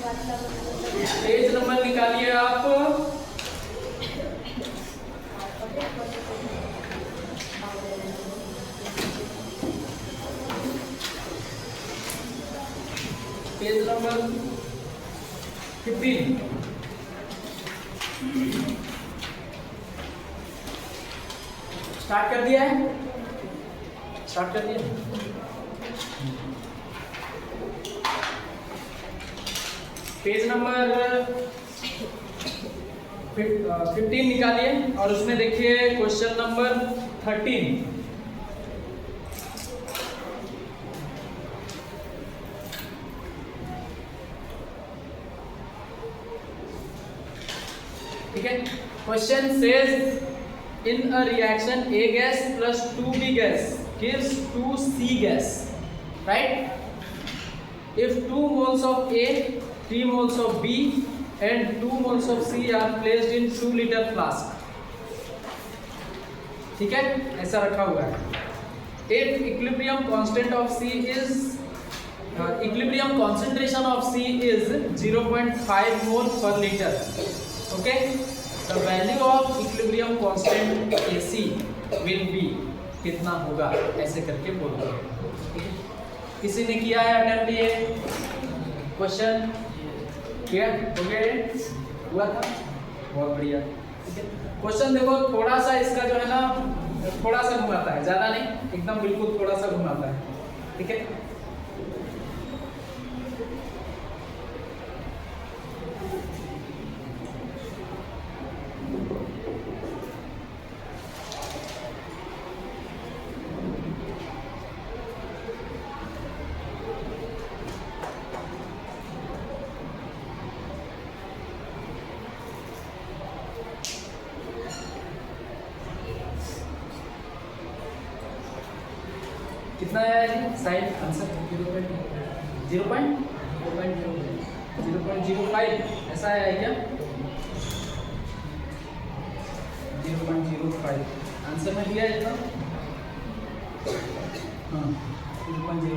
Page number निकालिए आप। Page number 15। Start कर दिया है? स्टार्ट कर दिया। पेज नंबर 15 निकालिए और उसमें देखिए क्वेश्चन नंबर 13। ठीक है, question says in a reaction A gas plus 2B gas gives 2C gas, right? If 2 moles of A, 3 moles of B and 2 moles of C are placed in 2 liter flask, ठीक है, ऐसा रखा हुआ है। If equilibrium constant of C is equilibrium concentration of C is 0.5 mole per liter, okay? The value of equilibrium constant AC will be कितना होगा, ऐसे करके बोलो। किसी ने किया है अटेम्प्ट ये क्वेश्चन? किया हो गया? हुआ था? बहुत बढ़िया। ठीक है, क्वेश्चन देखो थोड़ा सा इसका जो है ना थोड़ा सा घुमाता है, ज्यादा नहीं, एकदम बिल्कुल थोड़ा सा घुमाता है। ठीक है, कितना आया है जी साइन आंसर? 0.05 ऐसा आया है क्या? 0.05 आंसर में दिया है इतना। हाँ 0.05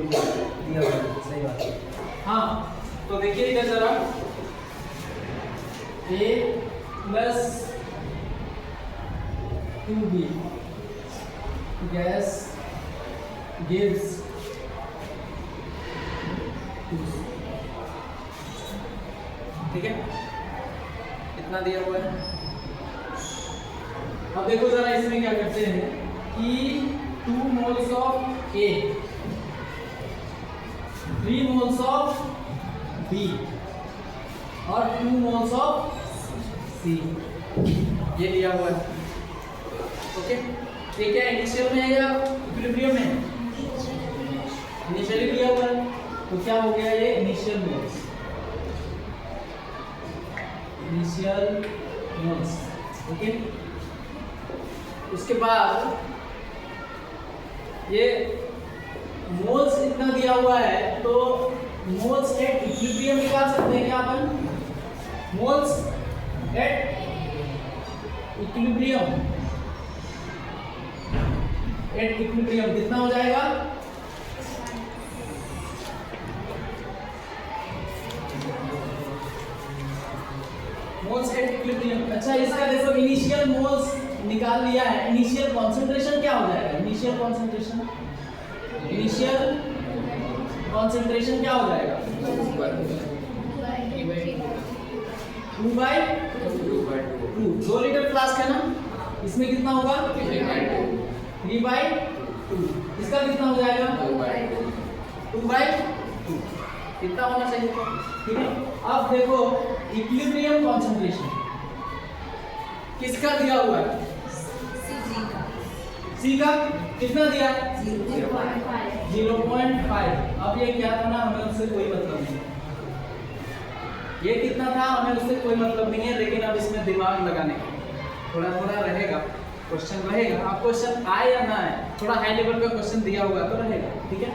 दिया हुआ है, सही बात है। हाँ तो देखिए इधर जरा, A plus 2B gas gives 2, ठीक है, इतना दिया हुआ है। अब देखो जरा इसमें क्या करते हैं कि 2 moles of A, 3 moles of B और 2 moles of C, ये दिया हुआ है। ओके, ये क्या इनिशियल में है या इक्विलिब्रियम में है? इनिशियली दिया हुआ है, तो क्या हो गया ये initial moles, initial moles. Okay, उसके बाद ये मोल्स इतना दिया हुआ है तो मोल्स एट इक्विलिब्रियम निकाल सकते हैं क्या अपन? Moles at equilibrium, at equilibrium कितना हो जाएगा? Moles at equilibrium. अच्छा इसका देखो इनिशियल मोल्स निकाल लिया है, इनिशियल कॉन्सेंट्रेशन क्या हो जाएगा? इनिशियल कॉन्सेंट्रेशन, इनिशियल कॉन्सेंट्रेशन क्या हो जाएगा? 2/2। 2 लीटर फ्लास्क है ना, इसमें कितना होगा? 3/2। इसका कितना हो जाएगा? 2/2। कितना होना चाहिए? ठीक है, अब देखो इक्विलिब्रियम कॉन्सेंट्रेशन किसका दिया हुआ है? सी का कितना दिया? 0.5। अब ये क्या था ना, हमें उससे कोई मतलब नहीं, ये कितना था हमें उससे कोई मतलब नहीं है, लेकिन अब इसमें दिमाग लगाने का थोड़ा थोड़ा रहेगा, क्वेश्चन रहेगा। अब क्वेश्चन आए या ना आए, थोड़ा हाई लेवल का क्वेश्चन दिया हुआ तो रहेगा। ठीक है,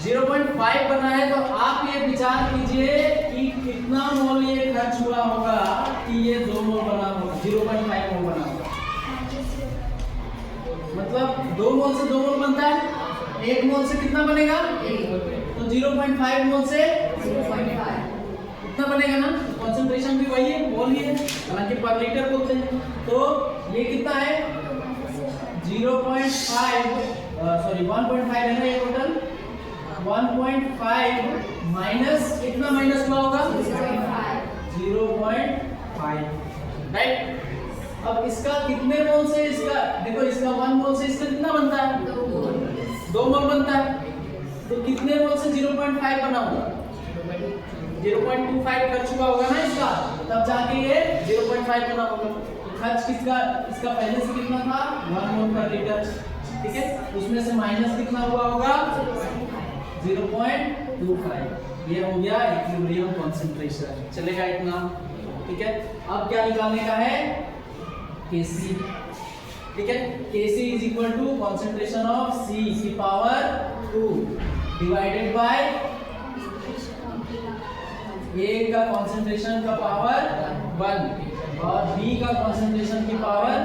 0.5 बना है तो आप ये विचार कीजिए कि कितना मोल ये खर्च हुआ होगा कि ये 2 मोल बना होगा, 0.5 मोल बना होगा। मतलब 2 मोल से 2 मोल बनता है, 1 मोल से कितना बनेगा? 1 मोल। तो 0.5 मोल से 0.5 है ना, कॉन्सेंट्रेशन भी वही है, मोल ही है, हालांकि पर लीटर बोलते हैं। तो ये कितना है 1.5 है ना ये टोटल 1.5 माइनस कितना माइनस हुआ होगा 0.5 राइट। अब इसका कितने मोल से इसका देखो, इसका 1 मोल से इसका कितना बनता है 2 मोल बनता है। तो कितने मोल से 0.5 बना होगा 0.25 खर्च हुआ होगा ना इसका, तब जाके ये 0.5 बना होगा। तो खर्च किसका, इसका पहले से कितना था 1 मोल पर लीटर, ठीक है, उसमें से माइनस कितना हुआ होगा 0.25। ये हो गया इक्विलिब्रियम कॉन्सेंट्रेशन, चलेगा इतना, ठीक है। अब क्या निकालने का है Kc, ठीक है। Kc is equal to concentration of C की पावर 2 डिवाइडेड बाय A का कॉन्सेंट्रेशन का पावर 1 और B का कॉन्सेंट्रेशन की पावर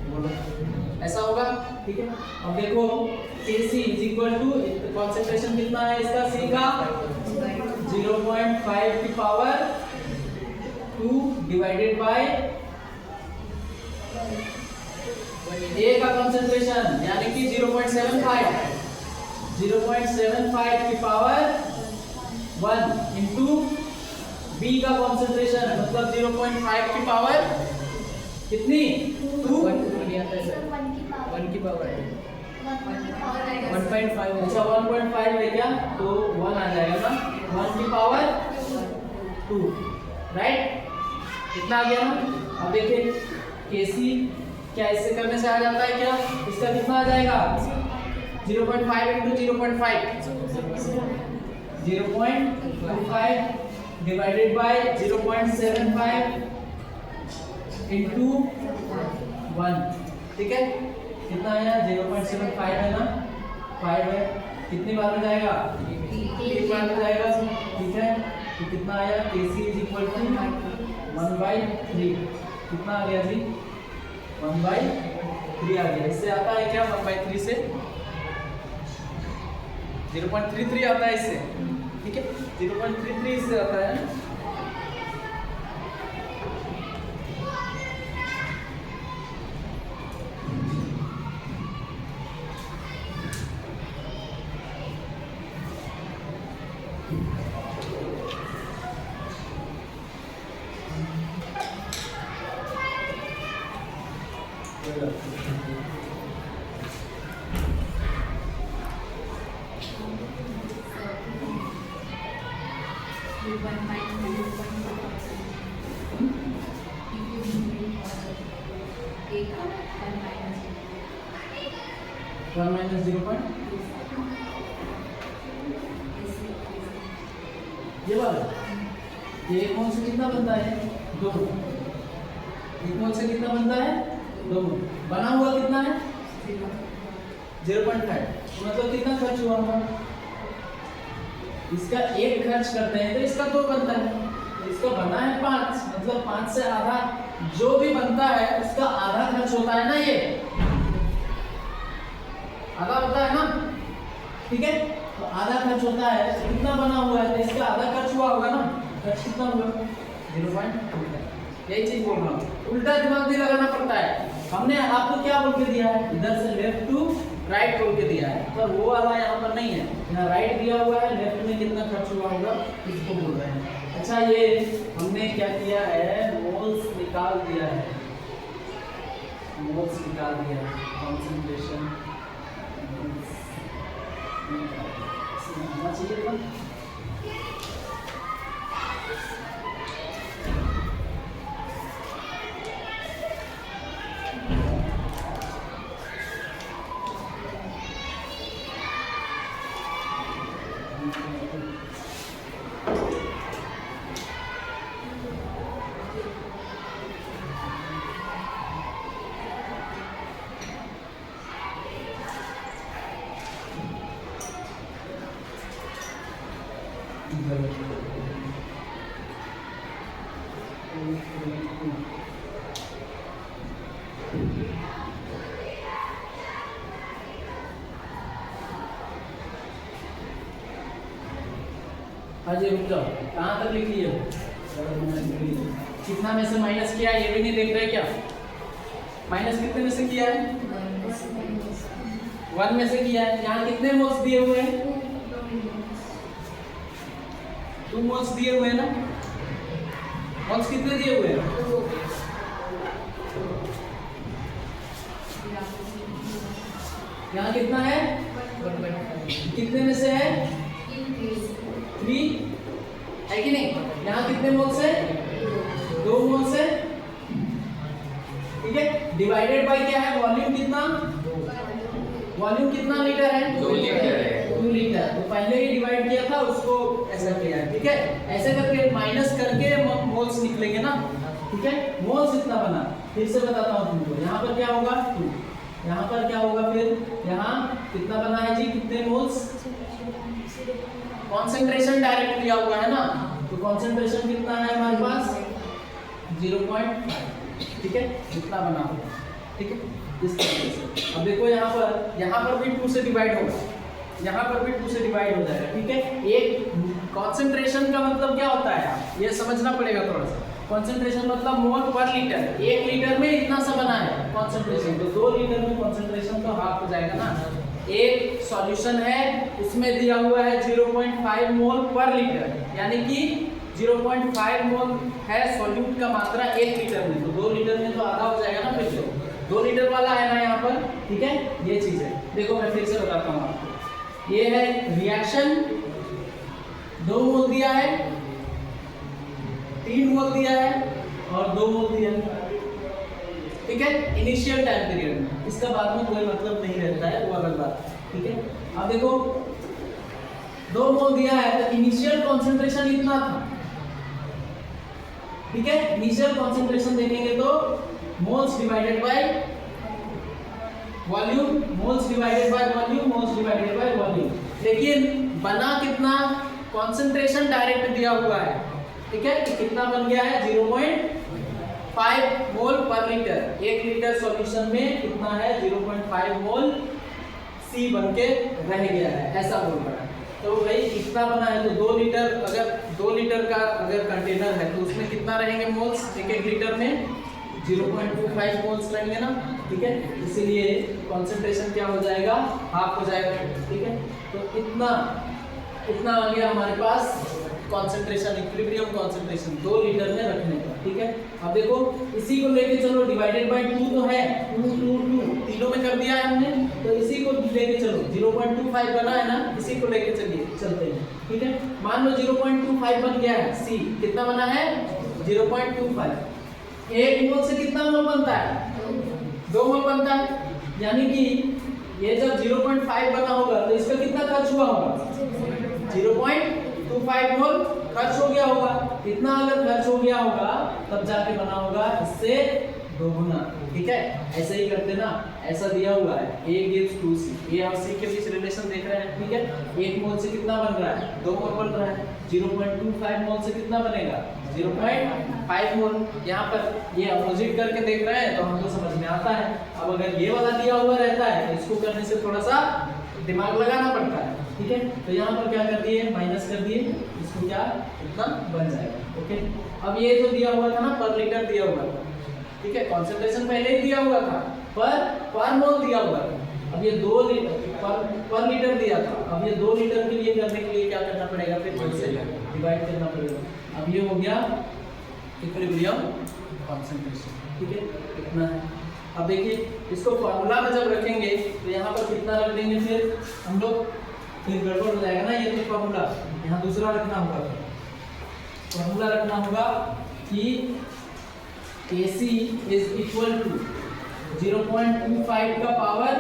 2, ऐसा होगा, ठीक है। अब देखो Kc is equal to concentration कितना है इसका C का 0.5 की पावर 2 डिवाइडेड बाय A का कंसंट्रेशन यानी कि 0.75 की पावर 1 इंटू B का कंसंट्रेशन मतलब 0.5 की पावर कितनी 2 1 की पावर 1.5। अच्छा 1.5 है क्या, तो 1 आ जाएगा ना 1 की पावर 2 राइट, कितना आ गया ना। अब देखिए Kc क्या इससे करने से आ जाता है क्या, इसका कितना आ जाएगा 0.5 इंटू 0.5 डिवाइडेड बाय 0.75 इंटू 1, ठीक है, कितना आया 0.75 है ना 5 है, कितनी बार में जाएगा 3 बार में जाएगा, ठीक है। तो कितना आया Kc इज इक्वल टू 1/3, कितना आ गया जी 1/3 आ गया। इससे आता है क्या 1/3 से 0.33 आता है इससे, ठीक है 0.33 इससे आता है। One minus 0. ये वाला ये एक मोल से कितना बनता है 2 मोल, एक मोल से कितना बनता है 2 मोल, बना हुआ कितना है 0.5, मतलब कितना खर्च हुआ होगा, इसका 1 खर्च करते हैं तो इसका 2 बनता है, इसका बना है 5, मतलब 5 से आधा जो भी बनता है उसका आधा खर्च होता है ना, ये आधा होता है ना, ठीक है। तो आधा खर्च होता है, कितना बना हुआ है तो इसका आधा खर्च हुआ होगा ना, खर्च कितना हुआ 0.2, यही चीज बोल रहा हूँ, उल्टा दिमाग भी लगाना पड़ता है। हमने आपको क्या बोल के दिया है, इधर से लेफ्ट टू राइट बोल के दिया है, तो वो वाला यहाँ पर नहीं है, यहाँ राइट दिया हुआ है, लेफ्ट में कितना खर्च हुआ होगा इसको बोल रहे हैं। अच्छा ये हमने क्या किया है, मोल्स निकाल दिया है, मोल्स निकाल दिया है, कॉन्सेंट्रेशन चाहिए था। हाँ जी रुक जाओ, कहाँ तक लिख लिए? कितना में से माइनस किया है ये भी नहीं देख रहे क्या? माइनस कितने में से किया है? 1 में से किया है। यहाँ कितने मोल्स दिए हुए हैं? 2 मोल्स दिए हुए हैं ना। मोल्स कितने दिए हुए हैं? यहाँ कितना है? कितने में से है? 3 है कि नहीं? यहाँ कितने मोल्स है? 2 मोल्स है। ठीक है, डिवाइडेड बाय क्या है? वॉल्यूम कितना? वॉल्यूम कितना लीटर है? 2 लीटर है। 2 लीटर। तो पहले ही डिवाइड किया था उसको ऐसा किया है। ठीक है, ऐसे करके माइनस करके मोल्स निकलेंगे ना। ठीक है, मोल्स इतना बना। फिर से बताता हूँ तुमको। यहाँ पर क्या होगा? 2। यहाँ पर क्या होगा? फिर यहाँ कितना बना है जी? कितने मोल्स? कॉन्सेंट्रेशन डायरेक्ट दिया हुआ है ना, तो कॉन्सेंट्रेशन कितना है हमारे पास? 0.5। ठीक है, इतना बना होगा। ठीक है, इस तरीके से। अब देखो यहाँ पर भी 2 से डिवाइड होगा, यहाँ पर भी 2 से डिवाइड हो जाएगा। ठीक है, एक कॉन्सेंट्रेशन का मतलब क्या होता है ये समझना पड़ेगा थोड़ा सा। कॉन्सेंट्रेशन मतलब मोल पर लीटर। 1 लीटर में इतना सा बना है कॉन्सेंट्रेशन, तो 2 लीटर में कॉन्सेंट्रेशन तो हाफ हो जाएगा ना। एक सॉल्यूशन है, उसमें दिया हुआ है 0.5 मोल पर लीटर, यानी कि 0.5 मोल है सॉल्यूट का मात्रा 1 लीटर में, तो 2 लीटर में तो आधा हो जाएगा ना। फिर से 2 लीटर वाला है ना यहाँ पर। ठीक है, ये चीज है। देखो मैं फिर से बताता हूँ आपको। ये है रिएक्शन, 2 मोल दिया है, 3 मोल दिया है और 2 मोल दिया है। ठीक है, इनिशियल टाइम पीरियड में। इसका बाद में कोई मतलब नहीं रहता है, वो अलग बात। ठीक है, अब देखो 2 मोल दिया है तो इनिशियल कॉन्सेंट्रेशन इतना था। ठीक है, इनिशियल कॉन्सेंट्रेशन देखेंगे तो moles divided by volume, moles divided by volume, moles divided by volume. लेकिन बना कितना? कॉन्सेंट्रेशन डायरेक्ट दिया हुआ है। ठीक है, तो कितना बन गया है? 0.5 मोल पर लीटर। 1 लीटर सॉल्यूशन में कितना है? 0.5 मोल C बन के रह गया है, ऐसा बोल रहा है। तो भाई कितना बना है? तो 2 लीटर, अगर 2 लीटर का अगर कंटेनर है तो उसमें कितना रहेंगे मोल्स? 1 लीटर में 0.25 मोल्स रहेंगे ना। ठीक है, इसीलिए कॉन्सेंट्रेशन क्या हो जाएगा? हाफ हो जाएगा। ठीक है, तो इतना आ गया हमारे पास कॉन्सेंट्रेशन, इक्विलिब्रियम कॉन्सेंट्रेशन 2 लीटर में रखने का। ठीक है, अब देखो इसी को लेके चलो, डिवाइडेड बाय 2 तो है, 2 2 2 तीनों में कर दिया है हमने, तो इसी को लेके चलो। 0.25 बना है ना, इसी को लेके चलते हैं। ठीक है, मान लो 0.25 बन गया है। C कितना बना है? 0.25। 1 मोल से कितना मोल बनता है? 2 मोल बनता है। यानी कि ये जब 0.5 बना होगा तो इसका कितना खर्च हुआ होगा? 0.25 मोल खर्च हो गया होगा। इतना अगर खर्च हो गया होगा तब जाके बना होगा इससे 2 गुना। ठीक है, ऐसे ही करते ना। ऐसा दिया हुआ है A gives 2C, A और C के बीच रिलेशन देख रहे हैं। ठीक है, 1 मोल से कितना बन रहा है? 2 मोल बन रहा है। 0.25 मोल से कितना बनेगा? 0.5 मोल। यहाँ पर ये अपोजिट करके देख रहे हैं तो हमको समझ में आता है। अब अगर ये वाला दिया हुआ रहता है तो इसको करने से थोड़ा सा दिमाग लगाना पड़ता है। ठीक है, तो यहाँ पर क्या कर दिए? माइनस कर दिए, इसको क्या इतना बन जाएगा। ओके, अब ये जो दिया हुआ था ना, पर लीटर दिया हुआ था। ठीक है, कॉन्सेंट्रेशन पहले ही दिया हुआ था, पर मोल दिया हुआ था। अब ये 2 लीटर पर लीटर दिया था। अब ये 2 लीटर के लिए करने के लिए क्या करना पड़ेगा? फिर से डिवाइड करना पड़ेगा। अब ये हो गया इक्विलिब्रियम कॉन्सेंट्रेशन। ठीक है, इतना है। अब देखिए इसको फॉर्मूला में जब रखेंगे तो यहाँ पर कितना रख देंगे? फिर हम लोग फिर गड़बड़ हो जाएगा ना। ये तो फॉर्मूला यहाँ दूसरा रखना होगा। फॉर्मूला रखना होगा कि AC is equal to 0.25 का power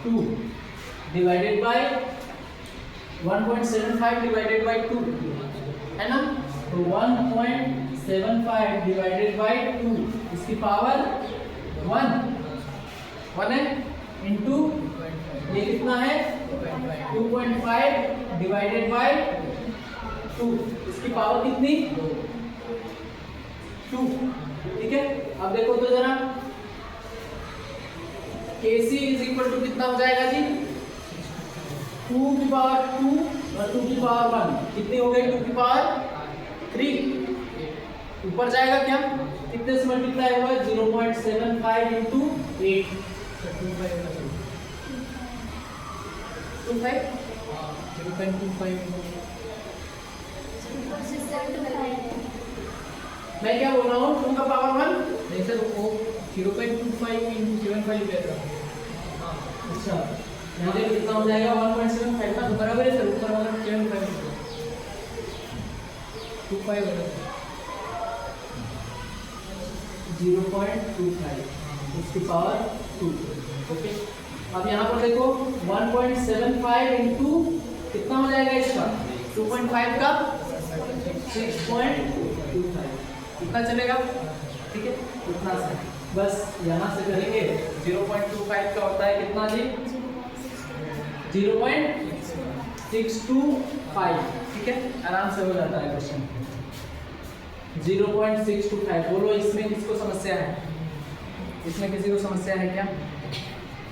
2 divided bye 1.75 divided by 2 है ना। तो 1.75 डिवाइडेड बाय 2 इसकी पावर 1 है, इंटू ये कितना है? 2.5 डिवाइडेड बाय 2 इसकी पावर कितनी? 2। ठीक है, अब देखो तो जरा KC इज इक्वल टू कितना हो जाएगा जी? 2 की पावर 2 और 2 की पावर 1 कितनी हो गई? 2 की पावर 3 ऊपर जाएगा क्या? कितने से मल्टीप्लाई होगा? 0.75 इंटू 8 25 मैं क्या बोल रहा हूँ? 2 का पावर 1 नहीं सर, वो 0.25 इंटू 75 कर रहा हूँ। अच्छा यहाँ पे कितना हो जाएगा? 1.75 ना, तो बराबर है सर, ऊपर वाला 75 25 होगा 0.25 उसकी पावर 2। ओके, अब यहाँ पर देखो 1.75 इंटू कितना हो जाएगा इसका? 2.5 का 6.25 कितना चलेगा? ठीक है, इतना सा बस यहाँ से करेंगे। 0.25 का होता है कितना जी? 0.625। ठीक है, आराम से हो जाता है क्वेश्चन। 0.625 बोलो, इसमें किसको समस्या है? इसमें किसी को समस्या है क्या?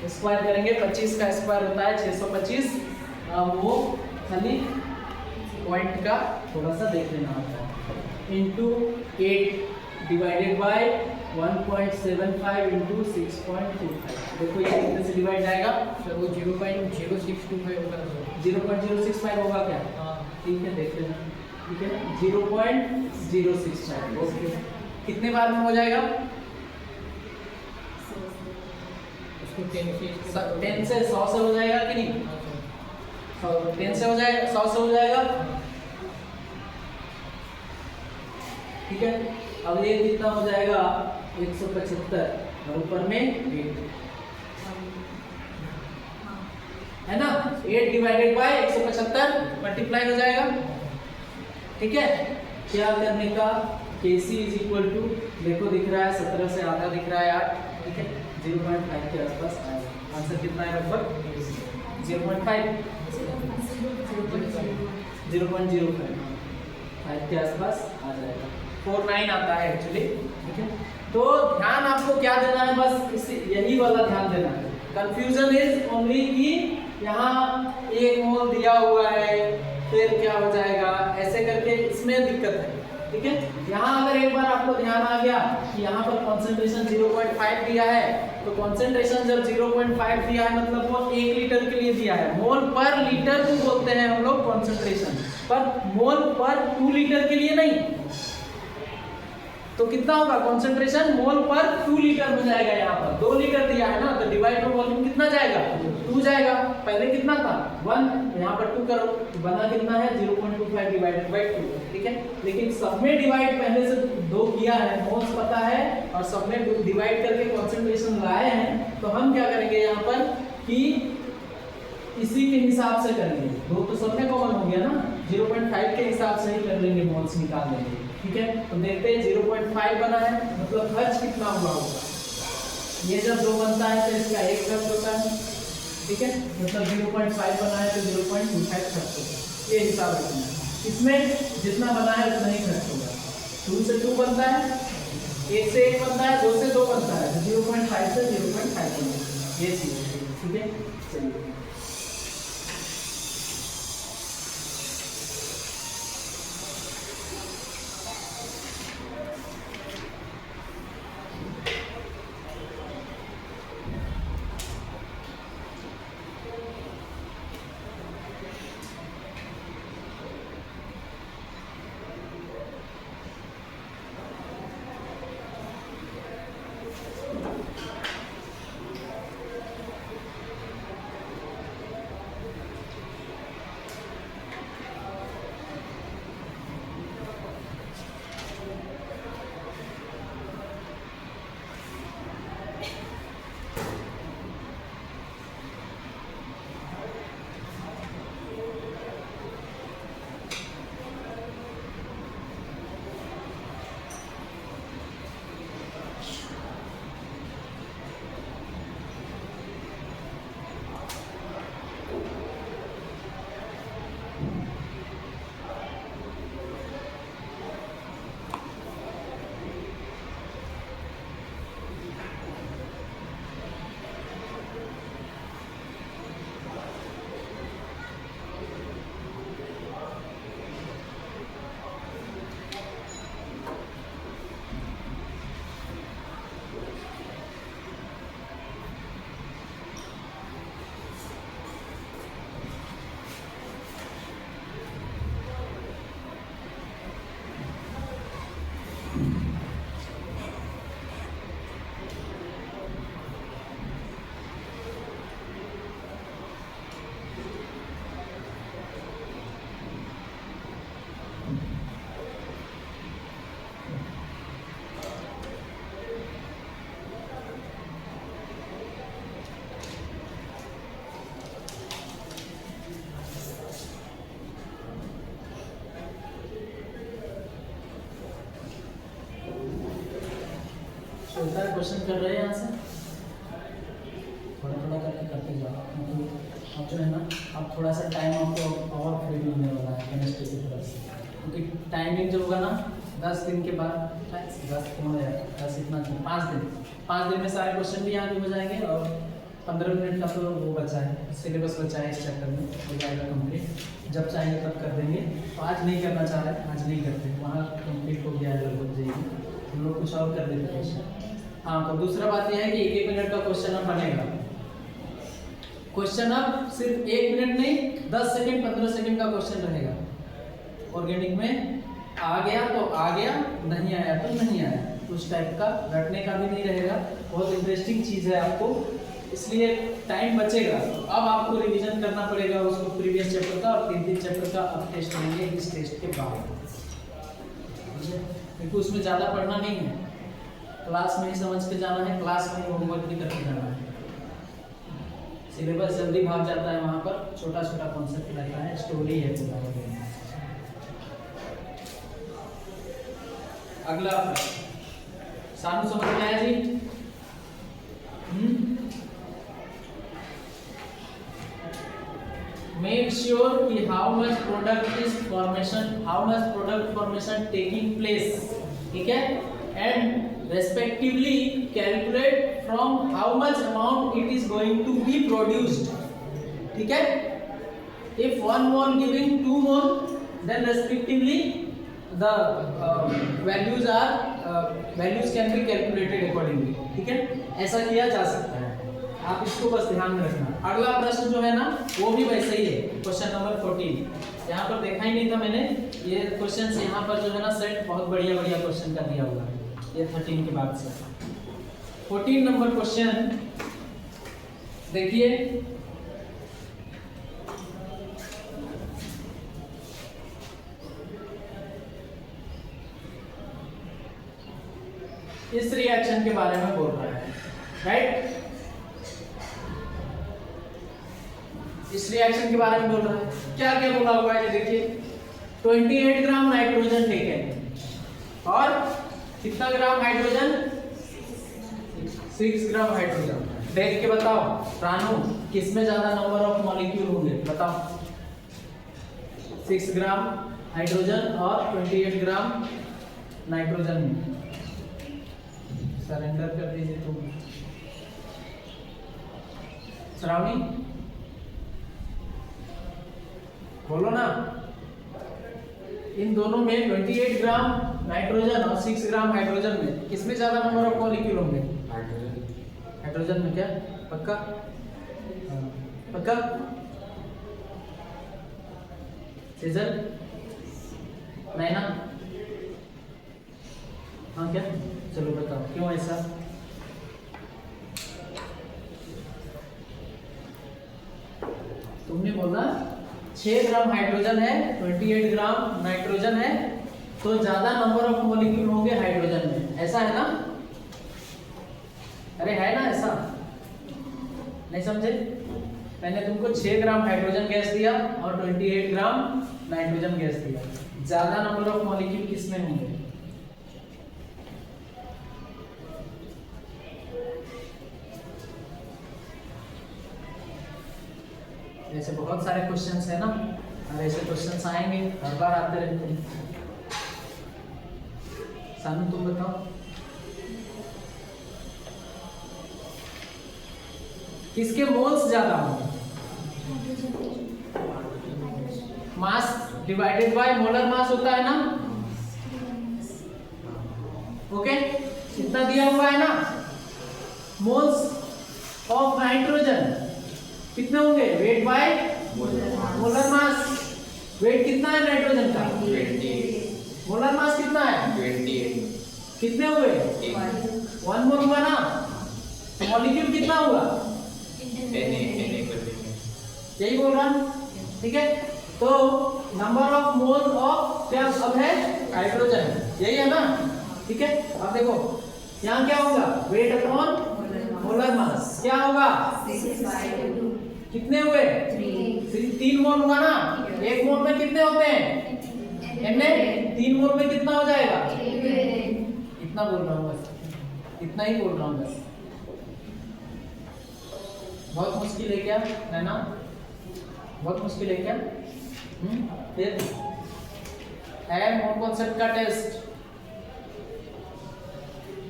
स्क्वायर करेंगे, 25 का स्क्वायर होता है 625। वो खाली पॉइंट का थोड़ा सा देख लेना होता है। Into 8 divided by 1.75 into 6.25। देखो ये कितने से डिवाइड जाएगा? सर वो 0.0625 होगा। 0.065 होगा क्या? हाँ ठीक है, देख लेना। ठीक है, 0.065। ओके, कितने बार में हो जाएगा? उसको 10 से 100 से हो जाएगा कि नहीं? 10 से हो जाएगा, 100 से हो जाएगा। ठीक है, अब ये कितना हो जाएगा? 175 और ऊपर में 8 है ना। 8 डिवाइडेड बाय 175 मल्टीप्लाई हो जाएगा। ठीक है, क्या करने का? KC इज इक्वल टू, देखो दिख रहा है 17 से आधा दिख रहा है 8। ठीक है, 0.5 के आसपास आएगा। आंसर कितना है लगभग? 0.5 के आसपास आ जाएगा। 49 आता है एक्चुअली। ठीक है, तो ध्यान आपको क्या देना है? बस यही वाला ध्यान देना है। कंफ्यूजन इज ओनली कि यहाँ 1 मोल दिया हुआ है, फिर क्या हो जाएगा ऐसे करके, इसमें दिक्कत है। ठीक है, यहाँ अगर एक बार आपको ध्यान आ गया कि यहाँ पर कॉन्सेंट्रेशन 0.5 दिया है, तो कॉन्सेंट्रेशन जब 0.5 दिया है मतलब वो 1 लीटर के लिए दिया है। मोल पर लीटर को बोलते हैं हम लोग कॉन्सेंट्रेशन, पर मोल पर 2 लीटर के लिए नहीं। तो कितना होगा कॉन्सेंट्रेशन? मोल पर 2 लीटर हो जाएगा। यहाँ पर 2 लीटर दिया है ना, तो डिवाइड में वॉल्यूम कितना जाएगा? 2 जाएगा। पहले कितना था? 1, यहाँ पर 2 करो, बना कितना है? 0.25 डिवाइडेड बाय 2। ठीक है, लेकिन सब में डिवाइड पहले से 2 किया है, मोल्स पता है, और सब में डिवाइड करके कॉन्सेंट्रेशन लाए हैं। तो हम क्या करेंगे यहाँ पर कि इसी के हिसाब से करेंगे। 2 तो सब में कॉमन हो गया ना, 0.5 के हिसाब से ही कर लेंगे, मोल्स निकाल लेंगे। ठीक है, तो देखते हैं 0.5 बना है, मतलब खर्च कितना हुआ होगा। ये जब 2 बनता है तो इसका 1 खर्च होता है। ठीक है, मतलब 0.5 बना है तो 0.25 खर्च होगा। ये हिसाब रखना है। इसमें जितना बना है उतना ही खर्च होगा। 2 से 2 बनता है, 1 से 1 बनता है, 2 से 2 बनता है, तो 0.5 से 0.5 बनता है। ये चीज़ है। ठीक है, चलिए लगता है क्वेश्चन कर रहे हैं यहाँ से, थोड़ा थोड़ा करके करते जाओ, क्योंकि अब जो है ना अब थोड़ा सा टाइम आपको और फ्री मिलने वाला है केमिस्ट्री की तरफ से, क्योंकि टाइमिंग जो होगा ना 10 दिन के बाद 10 कौन है 10 इतना 5 दिन में सारे क्वेश्चन भी यहाँ पे हो जाएंगे, और 15 मिनट का तो वो बचा है, सिलेबस बचा है इस चैप्टर में, हो जाएगा कंप्लीट, जब चाहेंगे तब कर देंगे। तो आज नहीं करना चाह रहे, आज नहीं करते, वहाँ कंप्लीट हो गया है लगभग जाएगी, हम लोग कुछ और कर देते क्वेश्चन। हाँ, तो दूसरा बात यह है कि 1-1 मिनट का क्वेश्चन अब बनेगा, क्वेश्चन अब सिर्फ 1 मिनट नहीं 10 सेकंड 15 सेकंड का क्वेश्चन रहेगा। ऑर्गेनिक में आ गया तो आ गया, नहीं आया तो नहीं आया, उस टाइप का रटने का भी नहीं रहेगा। बहुत इंटरेस्टिंग चीज़ है आपको, इसलिए टाइम बचेगा। अब आपको रिवीजन करना पड़ेगा उसको प्रीवियस चैप्टर का, और 3 चैप्टर का अब टेस्ट लेंगे इस टेस्ट के बाद, क्योंकि उसमें ज़्यादा पढ़ना नहीं है, क्लास में ही समझ के जाना है, क्लास में ही होमवर्क भी करके जाना है। सिलेबस जल्दी भाग जाता है वहाँ पर, छोटा छोटा कॉन्सेप्ट रहता है, स्टोरी है पूरा। अगला सानू समझ में आया जी? मेक श्योर कि how much product formation taking place, ठीक है, and respectively calculate from how much amount it is going to be produced, ठीक है। If 1 mole giving 2 mole, then respectively the values can be calculated accordingly, ठीक है, ऐसा किया जा सकता है, आप इसको बस ध्यान में रखना। अगला प्रश्न जो है ना वो भी वैसे ही है, क्वेश्चन नंबर 14। यहाँ पर देखा ही नहीं था मैंने, ये क्वेश्चन यहाँ पर जो है ना सेट बहुत बढ़िया बढ़िया क्वेश्चन का दिया हुआ है, ये 13 के बाद से 14 नंबर क्वेश्चन देखिए। इस रिएक्शन के बारे में बोल रहा है, राइट, इस रिएक्शन के बारे में बोल रहा है। क्या क्या बोला हुआ है देखिए, 28 ग्राम नाइट्रोजन टेकन और कितना ग्राम हाइड्रोजन, 6 ग्राम हाइड्रोजन। देख के बताओ रानू, किसमें ज्यादा नंबर ऑफ मॉलिक्यूल होंगे बताओ, 6 ग्राम हाइड्रोजन और 28 ग्राम नाइट्रोजन में। सरेंडर कर दीजिए तुम श्रावणी, बोलो ना, इन दोनों में 28 ग्राम नाइट्रोजन और 6 ग्राम हाइड्रोजन में किसमें ज्यादा नंबर ऑफ मॉलिक्यूल होंगे? हाइड्रोजन में। क्या पक्का? पक्का सीजन नहीं ना? हाँ क्या, चलो बताओ क्यों ऐसा? तुमने बोला 6 ग्राम हाइड्रोजन है, 28 ग्राम नाइट्रोजन है, तो ज्यादा नंबर ऑफ मॉलिक्यूल होंगे हाइड्रोजन में, ऐसा है ना? अरे है ना ऐसा? नहीं समझे? मैंने तुमको 6 ग्राम हाइड्रोजन गैस दिया और 28 ग्राम नाइट्रोजन गैस दिया, ज्यादा नंबर ऑफ मॉलिक्यूल किसमें होंगे? ऐसे बहुत सारे क्वेश्चंस है ना, और ऐसे क्वेश्चंस आएंगे, हर बार आते रहते हैं। सानू तुम बताओ, किसके मोल्स ज्यादा होंगे? मास डिवाइडेड बाय मोलर मास होता है ना, ओके, कितना दिया हुआ है ना, मोल्स ऑफ नाइट्रोजन कितने होंगे? Weight by molar mass. Weight कितना है नाइट्रोजन का? 28। मोलर मास कितना है? 28। कितने हुए? 1 मोल हुआ ना, तो मॉलिक्यूल कितना हुआ? यही बोल रहा हूं, ठीक है। तो नंबर ऑफ मोल ऑफ क्या अब है? हाइड्रोजन, यही है ना, ठीक है। अब देखो यहाँ क्या होगा? वेट अपॉन मोलर मास क्या होगा? 6/2। कितने हुए? 3 मोल हुआ ना, 1 मोल में कितने होते हैं? Na। 3 मोल में कितना हो जाएगा? इतना बोल रहा हूँ बस, इतना ही बोल रहा हूँ बस। बहुत मुश्किल है क्या है ना? बहुत मुश्किल है क्या? फिर है मोल कॉन्सेप्ट का टेस्ट,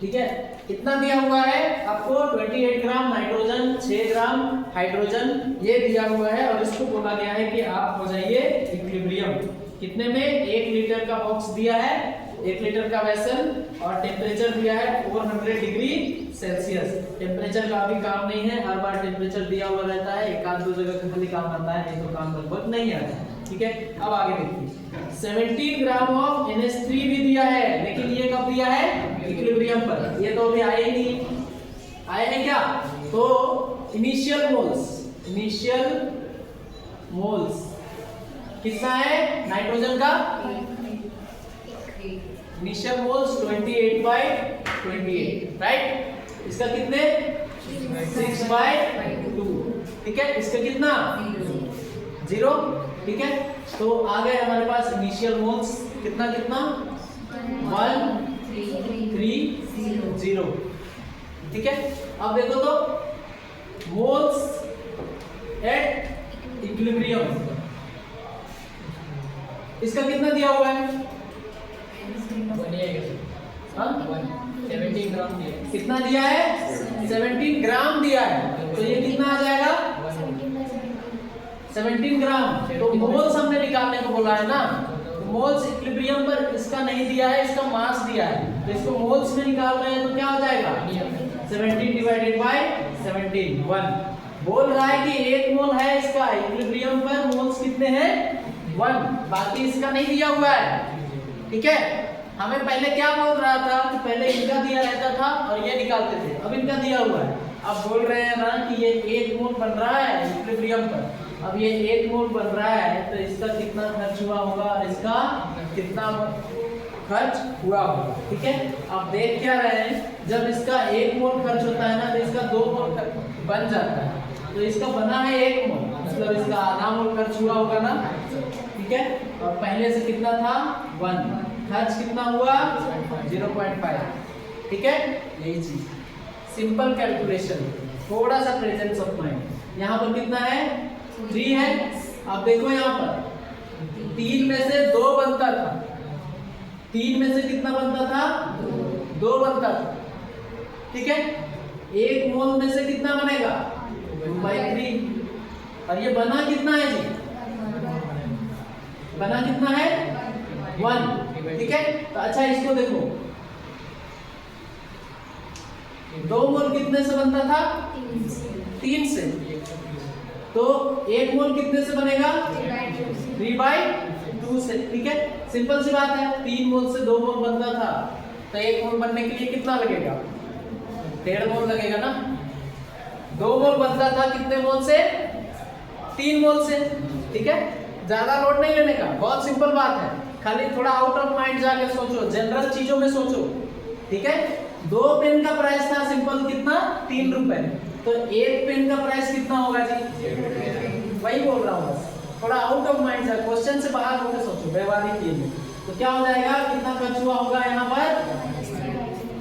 ठीक है। इतना दिया हुआ है आपको 28 ग्राम नाइट्रोजन, 6 ग्राम हाइड्रोजन ये दिया हुआ है और इसको बोला गया है कि आप हो जाइए इक्विलिब्रियम। कितने में? 1 लीटर का बॉक्स दिया है, 1 लीटर का वेसल और टेम्परेचर दिया है 400 डिग्री सेल्सियस। टेम्परेचर का अभी काम नहीं है, हर बार टेम्परेचर दिया हुआ रहता है, एक आध दो जगह का खाली काम आता है, नहीं तो काम लगभग नहीं आता है, ठीक है। अब आगे देखिए 17 ग्राम ऑफ NH3 भी दिया है, लेकिन ये कब दिया है? इक्विलिब्रियम पर। ये तो अभी आए ही नहीं, आए हैं क्या? तो इनिशियल मोल्स कितना है नाइट्रोजन का? Initial moles 28/28, right. इसका कितने? 6/2, ठीक है। इसका कितना? 0, ठीक है। तो आ गए हमारे पास इनिशियल मोल्स कितना 1 3 0, ठीक है। अब देखो तो मोल्स एट इक्विलिब्रियम, इसका कितना दिया हुआ है? 17 ग्राम दिया है। कितना दिया है? 17 ग्राम दिया है, तो ये कितना आ जाएगा? 17 ग्राम। तो मोल्स हमने निकालने को बोला है ना, मोल्स इक्विलिब्रियम पर इसका नहीं दिया है, इसका मास दिया है, तो इसको मोल्स में निकाल रहे हैं तो क्या हो जाएगा? 17 डिवाइडेड बाय 17 1। बोल रहा है कि 1 मोल है इसका, इक्विलिब्रियम पर मोल्स कितने हैं? 1, बाकी इसका नहीं दिया हुआ है, ठीक है। हमें पहले क्या बोल रहा था कि पहले इनका दिया रहता था और ये निकालते थे, अब इनका दिया हुआ है। अब बोल रहे हैं ना कि ये 1 मोल बन रहा है इक्विलिब्रियम पर, अब ये 1 मोल बन रहा है तो इसका कितना खर्च हुआ होगा और इसका कितना खर्च हुआ होगा, ठीक है। अब देख क्या रहे हैं, जब इसका 1 मोल खर्च होता है ना तो इसका 2 मोल बन जाता है, तो इसका बना है 1 मोल, मतलब इसका आधा मोल खर्च हुआ होगा ना, ठीक है। और पहले से कितना था? 1, खर्च कितना हुआ? 0.5, ठीक है। यही चीज सिंपल कैलकुलेशन, थोड़ा सा प्रेजेंस ऑफ माइंड। यहाँ पर कितना है? 3 है। अब देखो यहाँ पर 3 में से 2 बनता था, 3 में से कितना बनता था? 2 बनता था, ठीक है। 1 मोल में से कितना बनेगा? 2/3। और ये बना कितना है जी? बना कितना है? 1, ठीक है। तो अच्छा इसको देखो, 2 मोल कितने से बनता था? 3 से। तो 1 मोल कितने से बनेगा? 3/2 से, ठीक है। सिंपल सी बात है, 3 मोल से 2 मोल बनता था, तो 1 मोल बनने के लिए कितना लगेगा? 1.5 मोल लगेगा ना। 2 मोल बनता था कितने मोल से? 3 मोल से, ठीक है। ज्यादा लोड नहीं लेने का, बहुत सिंपल बात है, खाली थोड़ा आउट ऑफ माइंड जाके सोचो, जनरल चीजों में सोचो, ठीक है। 2 पेन का प्राइस था सिंपल कितना? 3 रुपए, तो 1 पेन का प्राइस कितना होगा जी? वही बोल रहा हूँ बस, थोड़ा आउट ऑफ माइंड जा, क्वेश्चन से बाहर होकर सोचो, व्यवहारिक ये में। तो क्या हो जाएगा? कितना खर्च हुआ होगा यहाँ पर?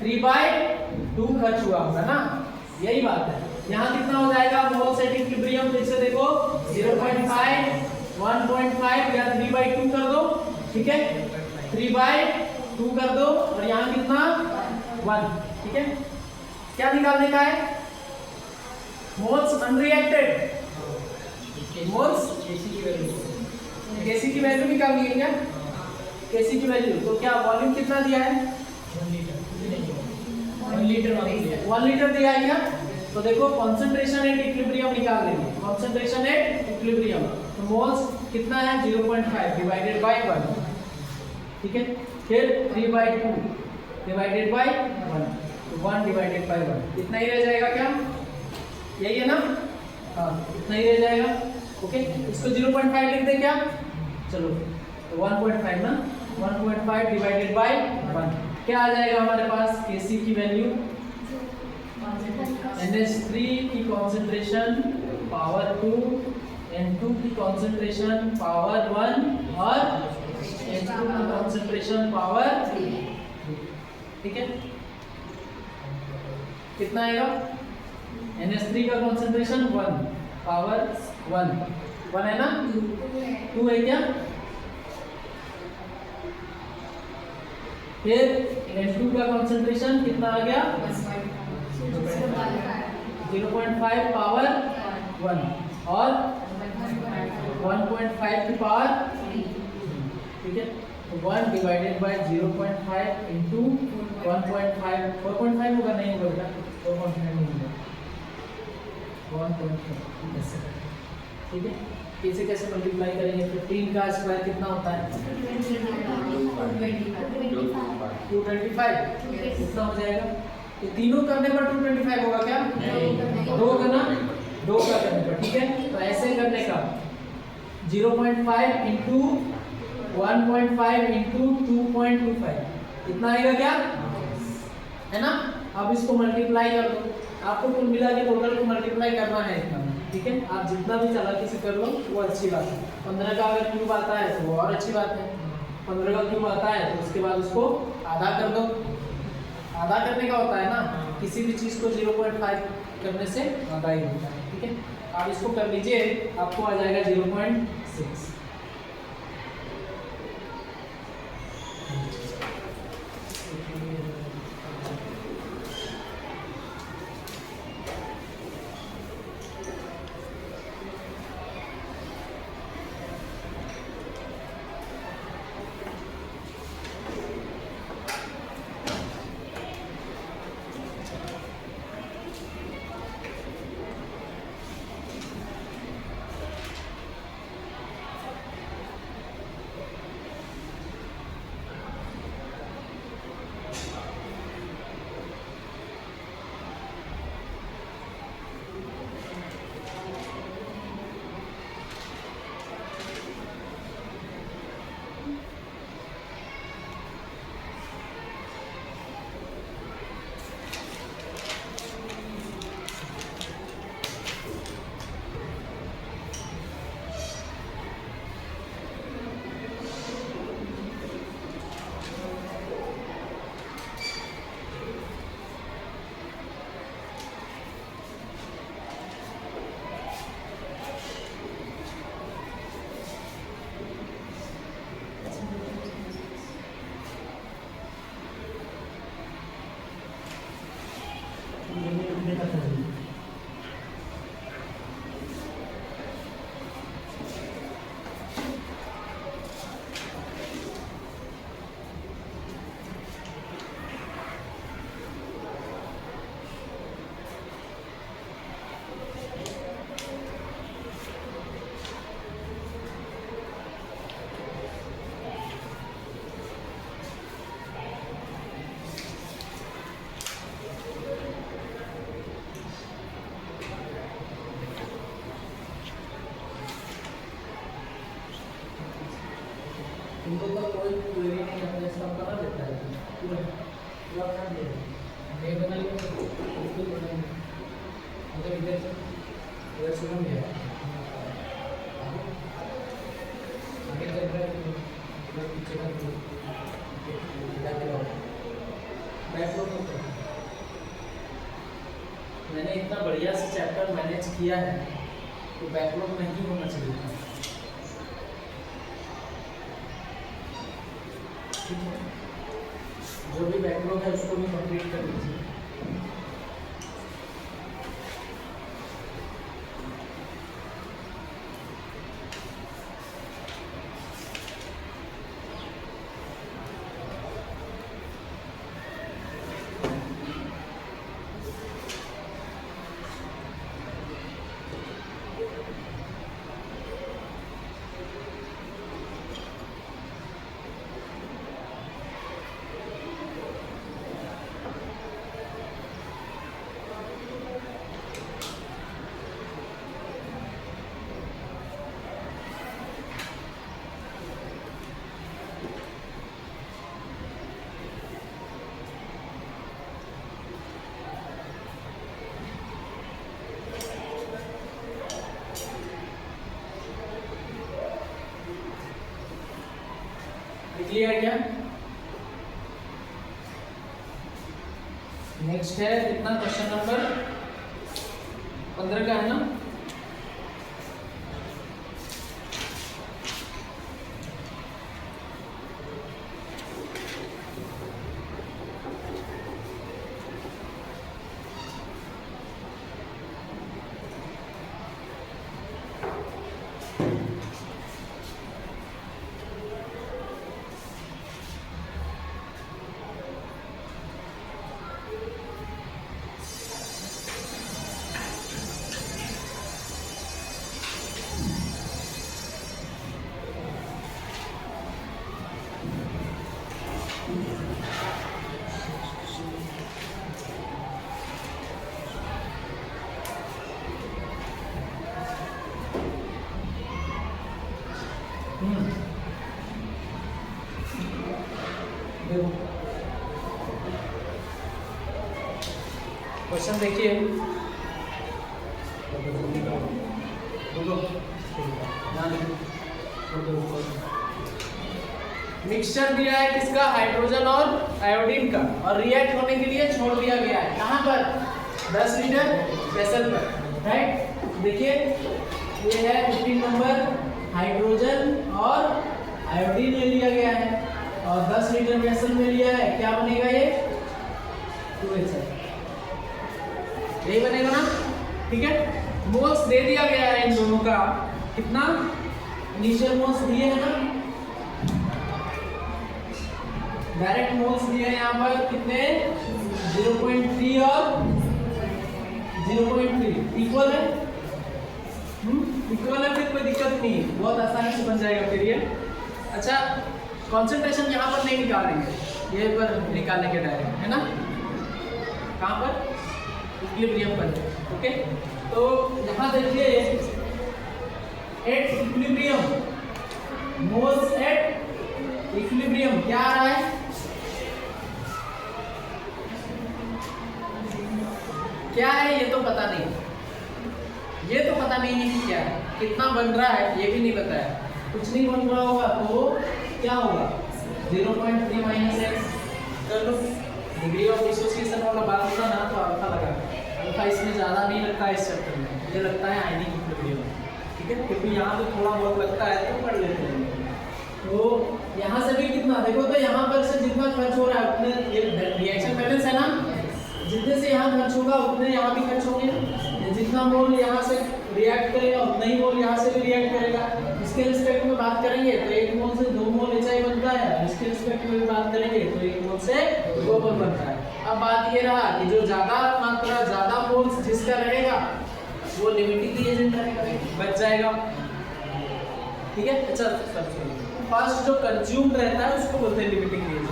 3/2 खर्च हुआ होगा ना, यही बात है। यहाँ कितना हो जाएगा? मोल सेट इक्विलिब्रियम फिर से देखो 0.5 1.5 या 3/2 कर दो, ठीक है। 3/2 कर दो और यहाँ कितना? 1, ठीक है। क्या निकालने का है? मोल्स अनरिएक्टेड, मोल्स केसी की वैल्यू निकालनी है क्या? केसी की वैल्यू, तो क्या वॉल्यूम कितना दिया है? 1 लीटर दिया है क्या? तो देखो कॉन्सेंट्रेशन एट इक्विलिब्रियम निकाल लेंगे, कॉन्सेंट्रेशन एट इक्विलिब्रियम, तो मोल्स कितना है? 0.5 डिवाइडेड बाय 1, ठीक है। फिर 3/2 डिवाइडेड बाय 1, तो 1 डिवाइडेड बाय 1, इतना ही रह जाएगा क्या? यही है ना? हाँ, इतना ही रह जाएगा, ओके। इसको 0.5 लिख दे क्या? चलो, तो 1.5 ना, 1.5 डिवाइडेड बाय 1, क्या आ जाएगा हमारे पास? Kc की वैल्यू NH3 की कॉन्सेंट्रेशन पावर 2, N2 की कॉन्सेंट्रेशन पावर 1 और H2 की कॉन्सेंट्रेशन पावर 3, ठीक है। कितना आएगा? NH3 का कॉन्सेंट्रेशन 1 पावर 1 है ना? 2 है क्या? फिर N2 का कॉन्सेंट्रेशन कितना आ गया? 0.5 पावर 1 और 1.5 की पावर, ठीक है। तो 1 डिवाइडेड बाय 0.5 इंटू 1.5, 4.5 होगा, नहीं होगा बेटा, 4.5 नहीं होगा, 1.5, ठीक है। इसे कैसे मल्टीप्लाई करेंगे? 15 का स्क्वायर कितना होता है? 225, कितना हो जाएगा? ये तीनों करने पर 225 होगा क्या? दो करना, दो का करने पर, ठीक है। तो ऐसे करने का 0.5 इंटू 1.5 इंटू 2.25 कितना आएगा क्या? है ना? अब इसको मल्टीप्लाई कर दो, आपको कुल मिला के टोटल को मल्टीप्लाई करना है इतना, ठीक है। आप जितना भी चालाकी से कर लो वो अच्छी बात है। 15 का अगर क्यूब आता है तो वो और अच्छी बात है। 15 का क्यूब आता है तो उसके बाद उसको आधा कर दो। आधा करने का होता है ना, किसी भी चीज़ को 0.5 करने से आधा ही होता है, ठीक है। आप इसको कर लीजिए, आपको आ जाएगा 0.6। इनको तो कोई क्वेरी नहीं है, इसका बना देता है पूरा पूरा बना दिया है। ये बना लिया बिल्कुल बना लिया, मतलब इधर से बन गया आगे चल रहा है, इधर पीछे का बैकवर्ड होता है। मैंने इतना बढ़िया से चैप्टर मैनेज किया है तो बैकवर्ड नहीं होना चाहिए था। जो भी बैकलॉग है उसको भी कंप्लीट कर लीजिए। क्लियर है क्या? नेक्स्ट है कितना, क्वेश्चन नंबर 15 का है ना। देखो क्वेश्चन देखिए, मिक्सचर दिया है किसका, हाइड्रोजन और आयोडीन का, और रिएक्ट होने के लिए छोड़ दिया गया है कहाँ पर, 10 लीटर वेसल पर, राइट। देखिए ये है 15 नंबर, हाइड्रोजन और आयोडीन ले लिया गया है और 10 लीटर वेसल में लिया है, क्या बनेगा ये 2HF, यही बनेगा ना, ठीक है। मोल्स दे दिया गया है इन दोनों का, कितना इनिशियल मोल्स दिए हैं ना, डायरेक्ट मोल्स दिए हैं यहाँ पर कितने, 0.3 और 0.3 इक्वल है, इक्वल है, फिर कोई दिक्कत नहीं है, बहुत आसानी से बन जाएगा फिर ये। अच्छा कंसंट्रेशन यहाँ पर नहीं निकालेंगे, ये पर निकालेंगे डायरेक्ट, है ना, कहाँ पर, इक्विलिब्रियम पर, ओके। तो यहाँ देखिए at equilibrium, moles at equilibrium क्या आ रहा है, क्या है ये तो पता नहीं, ये तो पता नहीं है कि क्या है, कितना बन रहा है ये भी नहीं पता है, कुछ नहीं बन रहा होगा तो क्या होगा 0.3 माइनस एक्स कर लो, डिग्री ऑफ डिसोसिएशन वाला बात होता ना तो अल्फा लगा, अल्फा इसमें ज़्यादा नहीं लगता है इस चैप्टर में, ये लगता है आयनिक इक्विलिब्रियम, ठीक है, क्योंकि यहाँ पे थोड़ा बहुत लगता है तो पढ़ लेते हैं। तो यहाँ से भी कितना देखो, तो यहाँ पर से जितना खर्च हो रहा है उतने, ये रिएक्शन बैलेंस है ना, जितने से यहाँ खर्च होगा उतने यहाँ भी खर्च होंगे, जितना मोल यहाँ से रिएक्ट करेगा उतना ही मोल यहाँ से भी रिएक्ट करेगा। इसके रिस्पेक्ट में बात करेंगे तो 1 मोल से 2 मोल HI बनता है, इसके रिस्पेक्ट में भी बात करेंगे तो 1 मोल से 2 मोल बनता है। अब बात ये रहा कि जो ज़्यादा मात्रा, ज़्यादा मोल्स जिसका रहेगा वो लिमिटिंग रिएजेंट रहेगा, बच जाएगा, ठीक है। अच्छा फर्स्ट जो कंज्यूम रहता है उसको बोलते हैं लिमिटिंग रिएजेंट,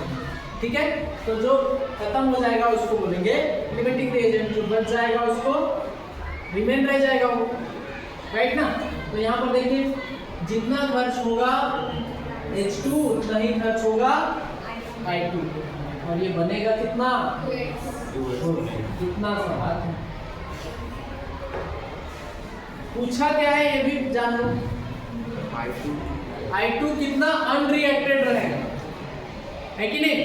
ठीक है। तो जो खत्म हो जाएगा उसको बोलेंगे लिमिटिंग रिएजेंट, जो बच जाएगा उसको रिमेन रह जाएगा वो, राइट ना। तो यहाँ पर देखिए जितना खर्च होगा H2 उतना ही खर्च होगा I2, और ये बनेगा कितना, कितना सा पूछा क्या है ये भी जान लो, I2 कितना अनरिएक्टेड रहेगा, है कि नहीं,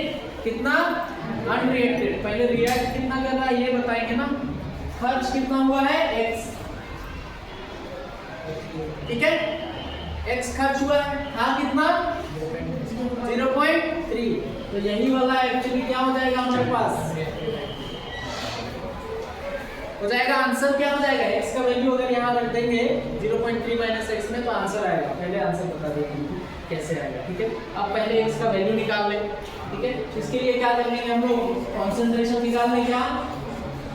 कितना अनरिएक्टेड, पहले रिएक्ट कितना कर रहा है ये बताएंगे ना, खर्च कितना हुआ है x, ठीक है, x खर्च हुआ है, हाँ कितना 0.3, तो यही वाला एक्चुअली क्या हो जाएगा हमारे पास, हो जाएगा आंसर क्या हो जाएगा, x का वैल्यू अगर यहाँ रख देंगे 0.3 माइनस एक्स में तो आंसर आएगा, पहले आंसर बता देंगे कैसे आएगा, ठीक है। अब पहले x का वैल्यू निकाल लें, ठीक है। इसके लिए क्या कर लेंगे हम लोग, कॉन्सेंट्रेशन निकाल लें, क्या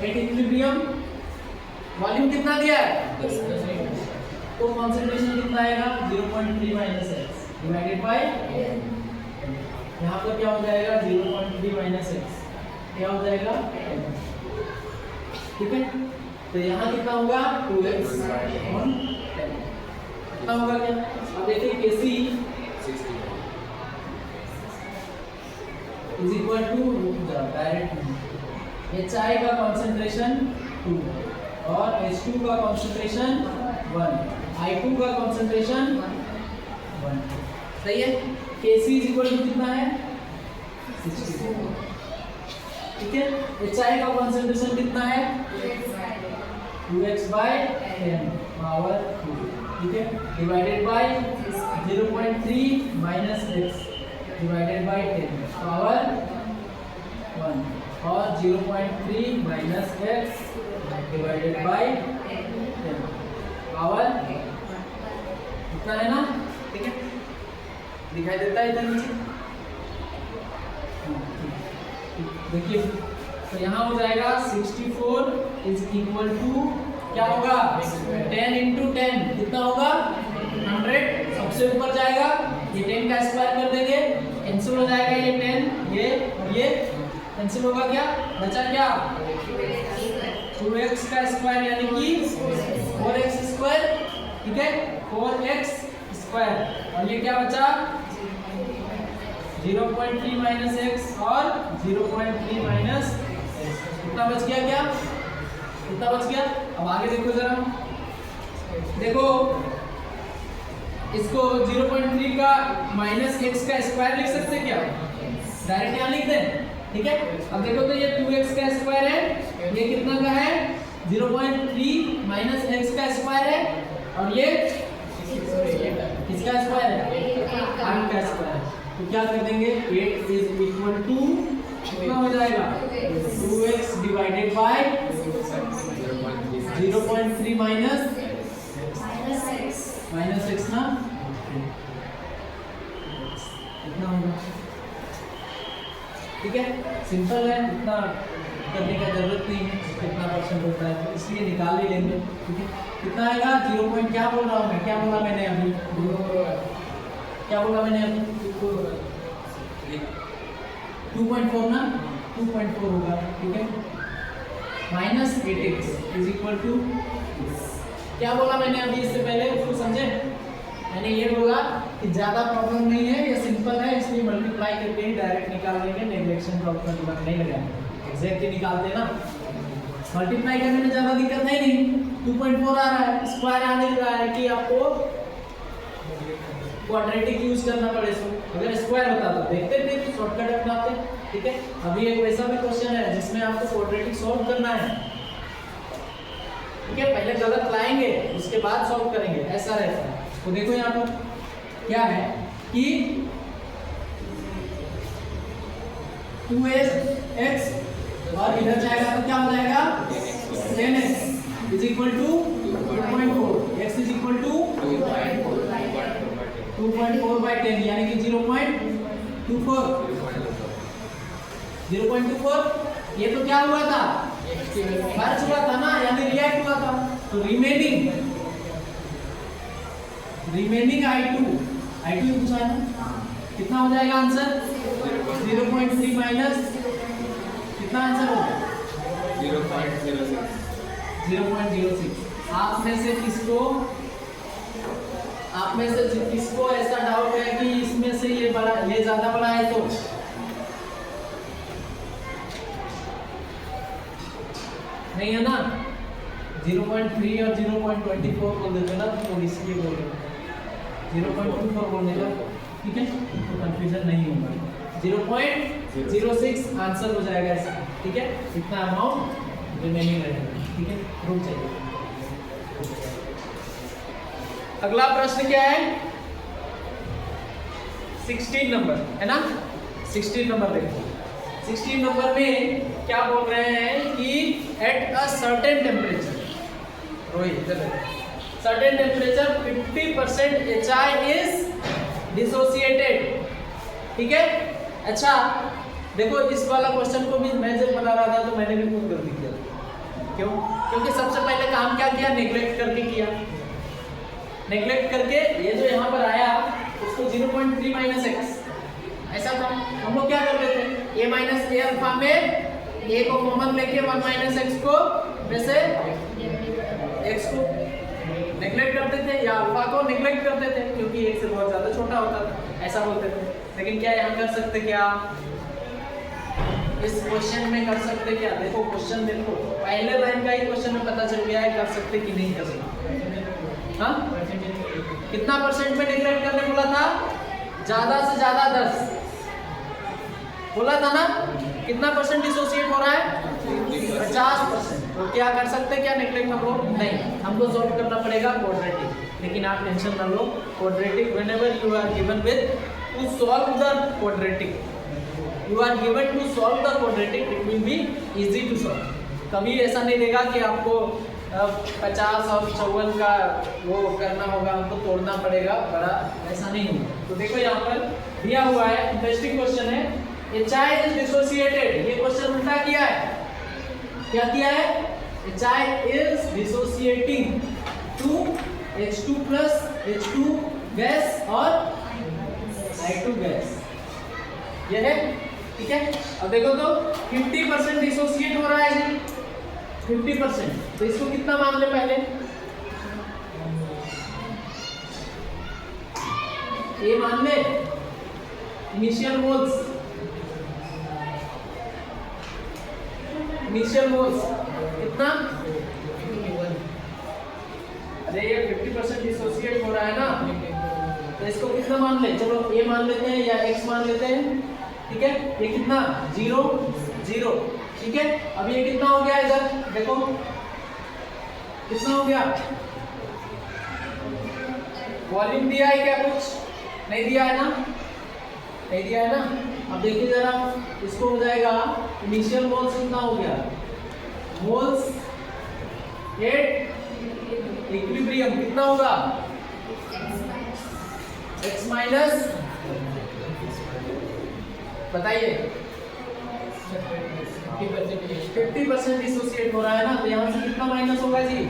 एट इक्विलिब्रियम, वॉल्यूम कितना दिया है, तो कॉन्सेंट्रेशन कितना आएगा 0.3 माइनस एक्स डिवाइडेड बाय, यहाँ पर क्या हो जाएगा 0.3 माइनस एक्स, क्या हो जाएगा, ठीक है। तो यहाँ कितना होगा 2x, कितना होगा क्या, अब देखिए Kc is equal to direct HI का कॉन्सेंट्रेशन 2 और H2 का कॉन्सेंट्रेशन 1, I2 का कॉन्सेंट्रेशन 1, सही है। Kc इज इक्वल टू कितना है 64, ठीक है। HI का कॉन्सेंट्रेशन कितना है 2x/10 पावर 2, ठीक है, divided by 0.3 minus x divided by 10 power 1 और 0.3 minus x divided by 10 power इतना है ना, ठीक है, दिखाई देता है इधर नीचे। देखिए तो यहाँ हो जाएगा 64 इज इक्वल टू क्या होगा 10 इंटू 10 कितना होगा 100, सबसे ऊपर जाएगा ये 10 का स्क्वायर कर देंगे, कैंसिल हो जाएगा ये 10 ये और ये कैंसिल होगा, क्या बचा क्या 2x का स्क्वायर यानी कि 4x स्क्वायर, ठीक है 4x स्क्वायर और ये क्या बचा 0.3 माइनस x और 0.3 माइनस कितना बच गया, क्या कितना बच गया। अब आगे देखो जरा, देखो इसको 0.3 का माइनस x का स्क्वायर लिख सकते हैं क्या, डायरेक्ट यहाँ लिख दें, ठीक है। अब देखो तो ये 2x का स्क्वायर है, ये कितना का है 0.3 माइनस x का स्क्वायर है और ये किसका स्क्वायर है 8 का स्क्वायर है। तो क्या कर देंगे 8 इज इक्वल टू कितना हो जाएगा 2x divided by 0.3 minus x ना कितना होगा, ठीक है, सिंपल है, इतना करने का जरूरत नहीं है कितना परसेंट होता है, तो इसलिए निकाल ही लेंगे, ठीक है। कितना आएगा 0. क्या बोल रहा हूँ मैं, क्या बोला मैंने अभी, क्या बोला मैंने अभी 2.4 ना 2.4 होगा, ठीक है, minus 8x is equal to क्या बोला मैंने अभी इससे पहले, उसको समझे। मैंने ये बोला कि ज़्यादा प्रॉब्लम नहीं है, ये सिंपल है, इसलिए मल्टीप्लाई करके ही डायरेक्ट निकाल लेंगे, नेगलेक्शन का ऊपर दिमाग नहीं लगाएंगे, एग्जैक्टली निकालते ना, मल्टीप्लाई करने में ज़्यादा दिक्कत है नहीं। 2.4 आ रहा है, स्क्वायर आने रहा है कि आपको क्वाड्रेटिक यूज करना पड़े, सो अगर स्क्वायर होता तो देखते थे शॉर्टकट अपनाते, ठीक है। अभी एक वैसा भी क्वेश्चन है जिसमें आपको क्वाड्रेटिक सॉल्व करना है, ठीक है, पहले गलत लाएंगे उसके बाद सॉल्व करेंगे, ऐसा रहता है। तो देखो यहाँ पर क्या है कि 2x और इधर जाएगा तो क्या हो जाएगा 10x is equal to 2.4, x is equal to 2.4/10 यानी कि 0.24, 0.24। ये तो क्या हुआ था खर्च हुआ था ना, यानी रिएक्ट हुआ था, तो रिमेनिंग I2 पूछा है ना, कितना हो जाएगा आंसर 0.3 माइनस कितना आंसर होगा 0.06। आप में से किसको ऐसा डाउट है कि इसमें से ये बड़ा ये ज्यादा बड़ा है, तो नहीं है ना, 0.3 और 0.24 बोल देते ना, तो इसलिए बोल रहे 0.24 बोलने का, ठीक है, तो कंफ्यूजन नहीं होगा। 0.06 आंसर हो जाएगा इसका, ठीक है, इतना अमाउंट रिमेनिंग रहेगा, ठीक है, रुक जाइए। अगला प्रश्न क्या है 16 नंबर है ना, 16 नंबर देखो। 16 नंबर में क्या बोल रहे हैं कि at a certain temperature, Rohit certain temperature 50% HI इज डिसोसिएटेड, ठीक है। अच्छा देखो इस वाला क्वेश्चन को भी मैं जब बना रहा था तो मैंने भी खुद गलती किया, क्यों, क्योंकि सबसे पहले काम क्या किया, नेग्लेक्ट करके किया, नेग्लेक्ट करके ये जो यहाँ पर आया उसको 0.3 माइनस x ऐसा था, हम लोग क्या करते थे a माइनस a अल्फा में a को कॉमन लेके 1 माइनस x को वैसे x को नेग्लेक्ट करते थे या अल्फा को नेग्लेक्ट करते थे क्योंकि एक से बहुत ज्यादा छोटा होता था, ऐसा बोलते थे। लेकिन क्या यहाँ कर सकते, क्या इस क्वेश्चन में कर सकते, क्या देखो क्वेश्चन देखो, पहले लाइन का ही क्वेश्चन में पता चल गया है कर सकते कि नहीं कर सकते। हाँ कितना परसेंट में नेग्लेक्ट करने बोला था, ज्यादा से ज्यादा 10 बोला था ना, कितना परसेंट डिसोसिएट हो रहा है? 50%। तो क्या कर सकते हैं, क्या नेग्लेक्ट हम लोग? नहीं, हमको सॉल्व करना पड़ेगा क्वाड्रेटिक। लेकिन आप टेंशन ना लो, quadratic whenever you are given with to solve the quadratic, you are given to solve the quadratic, it will be easy to solve. कभी ऐसा नहीं देगा कि आपको 50 और 54 का वो करना होगा, हमको तोड़ना पड़ेगा बड़ा, ऐसा नहीं होगा। तो देखो यहाँ पर दिया हुआ है, इंटरेस्टिंग क्वेश्चन है, HI इज डिसोसिएटेड। ये क्वेश्चन उल्टा किया है, क्या किया है? HI is dissociating to H2 plus H2 gas और I2 गैस, ये है, ठीक है। अब देखो तो 50% डिसोसिएट हो रहा है जी, 50%, तो इसको कितना मान ले पहले? ये मान ले इनिशियल मोल्स, इनिशियल मोल्स कितना? अरे ये 50% डिसोसिएट हो रहा है ना, तो इसको कितना मान ले? चलो ये मान लेते हैं या x मान लेते हैं, ठीक है। ये कितना? 0 0, ठीक है। अब ये कितना हो गया इधर देखो, कितना हो गया? वॉल्यूम दिया है क्या? कुछ नहीं दिया है ना, नहीं दिया है ना। अब देखिए जरा, इसको हो जाएगा इनिशियल मोल्स कितना हो गया? मोल्स एट इक्विलिब्रियम कितना होगा? x माइनस, बताइए 50% डिसोसिएट हो रहा है ना, तो यहाँ से कितना माइनस होगा जी?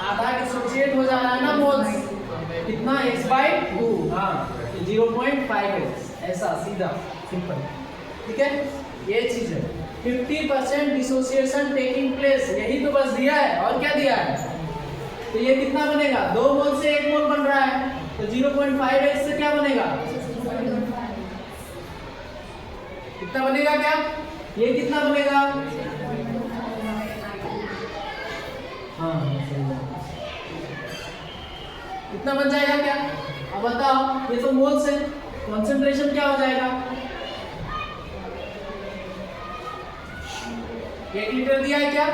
आधा डिसोसिएट हो जा रहा है ना मोल्स, कितना? x/2, हाँ 0.5x, ऐसा सीधा सिंपल, ठीक है। ये चीज है 50% डिसोसिएशन टेकिंग प्लेस, यही तो बस दिया है, और क्या दिया है? तो ये कितना बनेगा? 2 मोल से 1 मोल बन रहा है, तो 0.5x से क्या बनेगा? कितना बनेगा? क्या ये कितना बनेगा? हाँ कितना बन जाएगा? क्या अब बताओ, ये तो मोल्स है, कॉन्सेंट्रेशन क्या हो जाएगा? 1 लीटर दिया है क्या?